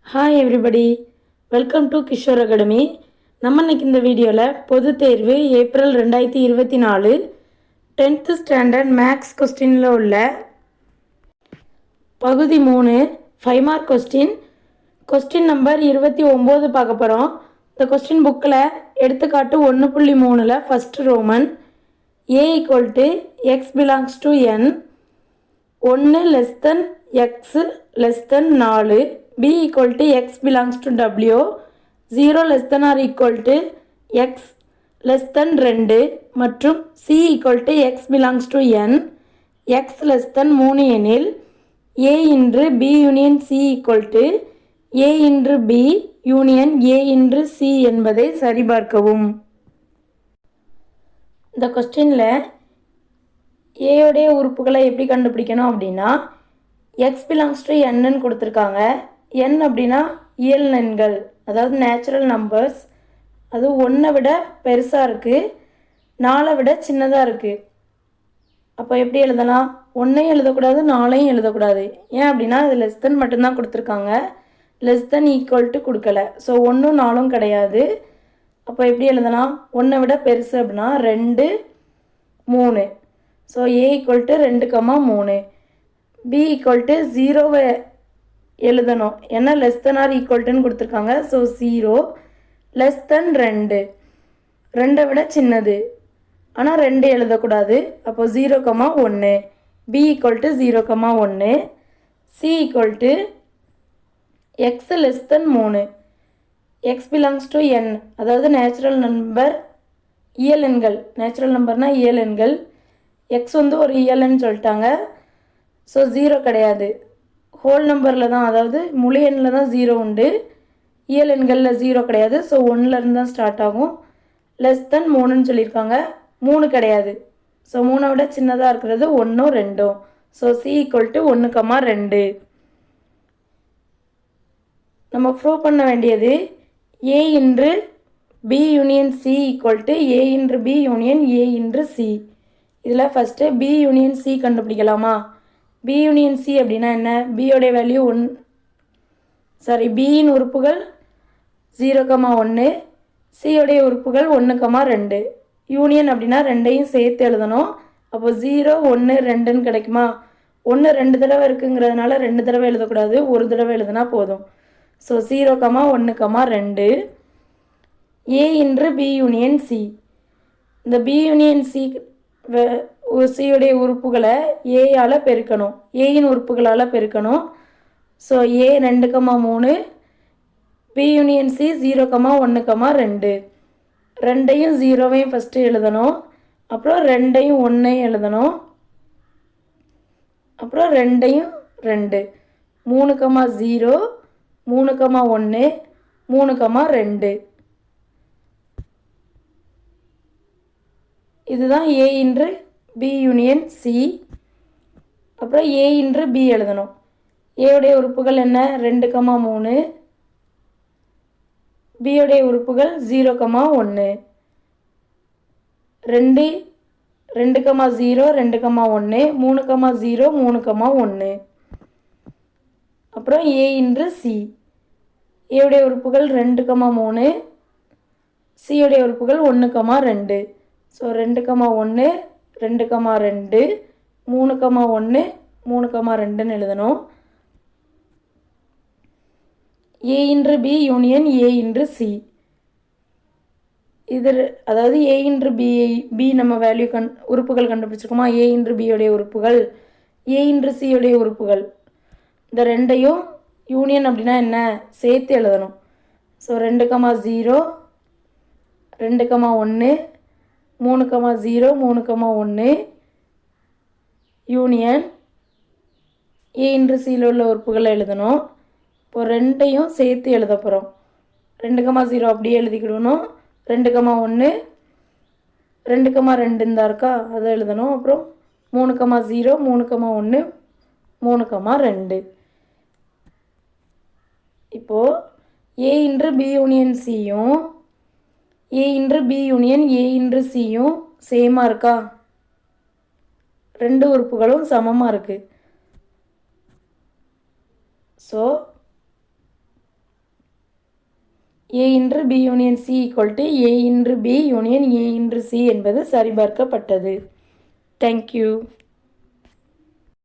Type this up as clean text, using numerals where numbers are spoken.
Hi everybody, welcome to Kishore academy. நம்ம இன்னைக்கு இந்த வீடியோவில் பொது தேர்வு ஏப்ரல் 2024 10th ஸ்டாண்டர்ட் மேக்ஸ் கொஸ்டினில் உள்ள பகுதி 3 5 மார்க் கொஸ்டின் நம்பர் 29 பார்க்க போகிறோம். இந்த கொஸ்டின் புக்கில் எடுத்துக்காட்டு 1.3ல் first Roman a = x belongs to n 1 less than x less than 4 b = x belongs to w 0 less than or equal to x less than 2 மற்றும் c = x belongs to n x less than 3 எனில் a into b union c = a into b union a into c என்பதை சரிபார்க்கவும். இந்த கொஸ்டினில் ஏயோடைய உறுப்புகளை எப்படி கண்டுபிடிக்கணும் அப்படின்னா எக்ஸ் பிலாங்ஸ் டு என்னன்னு கொடுத்துருக்காங்க. என் அப்படின்னா இயல் எண்கள், அதாவது நேச்சுரல் நம்பர்ஸ். அது 1 விட பெருசாக இருக்குது, 4 விட சின்னதாக இருக்குது. அப்போ எப்படி எழுதலாம்? 1ஐயும் எழுதக்கூடாது, 4ஐயும் எழுதக்கூடாது. ஏன் அப்படின்னா அது லெஸ் தென் மட்டும்தான் கொடுத்துருக்காங்க, லெஸ் தென் ஈக்குவல் டு கொடுக்கல. ஸோ 1ம் 4ம் கிடையாது. அப்போ எப்படி எழுதலாம்? 1ஐ விட பெருசு அப்படின்னா 2 3. So a = 2, 3. b = 0 எழுதணும், ஏன்னா லெஸ் தென் ஆர் ஈக்குவல்ட்டுன்னு கொடுத்துருக்காங்க. ஸோ 0 லெஸ் தென் 2, 2ஐ விட சின்னது, ஆனால் 2 எழுதக்கூடாது. அப்போ 0, 1. b = 0, 1. c = x less than 3. x belongs to n, அதாவது நேச்சுரல் நம்பர் இயல் எண்கள். நேச்சுரல் நம்பர்னால் இயல் எண்கள். எக்ஸ் ஒரு இயல்னு சொல்லிட்டாங்க. ஸோ 0 கிடையாது. ஹோல் நம்பரில் தான், அதாவது முழு எண்ணில் தான் 0 உண்டு. இயல் எண்களில் 0 கிடையாது. ஸோ 1லேருந்து தான் ஸ்டார்ட் ஆகும். லெஸ் தென் 3ன்னு சொல்லியிருக்காங்க, 3 கிடையாது. ஸோ 3ஐ விட சின்னதாக இருக்கிறது 1, 2. So c = 1, 2. நம்ம ப்ரூவ் பண்ண வேண்டியது a into b union c = a into b union a into c. இதில் first b union c கண்டுபிடிக்கலாமா? b union c அப்படின்னா என்ன? bயோடைய வேல்யூ bயின் உறுப்புகள் 0, 1, cயோடைய உறுப்புகள் 1, 2. யூனியன் அப்படின்னா ரெண்டையும் சேர்த்து எழுதணும். அப்போ 0, 1, 2ன்னு கிடைக்குமா? 1 2 தடவை இருக்குங்கிறதுனால 2 தடவை எழுதக்கூடாது, ஒரு தடவை எழுதுனா போதும். So 0, 1, 2. a into b union c. இந்த b யூனியன் c சியுடைய உறுப்புகளை ஏயால் பெருக்கணும், ஏயின் உறுப்புகளால் பெருக்கணும். So a 2, 3, b union c 0, 1, 2. ரெண்டையும் 0வையும் ஃபஸ்ட்டு எழுதணும், அப்புறம் 2ஐயும் 1ஐயும் எழுதணும், அப்புறம் 2ஐயும் 2. 3, 0, 3, 1, 3, 2. இதுதான் a into b union c. அப்புறம் a into b எழுதணும். ஏடைய உறுப்புகள் என்ன? 2, 3. பியோடைய உறுப்புகள் 0, 1. 2, 2, 0, 2, 1, 3, 0, 3, 1. அப்புறம் a into c. ஏடைய உறுப்புகள் 2, 3. சியோடைய உறுப்புகள் 1, 2. ஸோ 2, 1, 2, 2, 3, 1, 3, 2ன்னு எழுதணும். a into b union a into c. இது அதாவது a into b நம்ம வேல்யூ உறுப்புகள் கண்டுபிடிச்சிருக்கோமா? a into b உறுப்புகள், a into c உறுப்புகள். இந்த ரெண்டையும் யூனியன் அப்படின்னா என்ன? சேர்த்து எழுதணும். ஸோ 2, 0, 2, 1, 3, 0, 3, 1 யூனியன் a into cயில் உள்ள உறுப்புகளை எழுதணும். இப்போ ரெண்டையும் சேர்த்து எழுத போகிறோம். 2, 0 அப்படியே எழுதிக்கிடணும். 2, 1, 2, 2 இருந்தா இருக்கா, அதை எழுதணும். அப்புறம் 3, 0, 3, 1, 3, 2. இப்போது a into b யூனியன் cயும் a into b union a into cயும் சேமாக இருக்கா? ரெண்டு உறுப்புகளும் சமமாக இருக்குது. So A into B union C equal to A into B union A into C என்பது சரிபார்க்கப்பட்டது. தேங்க்யூ.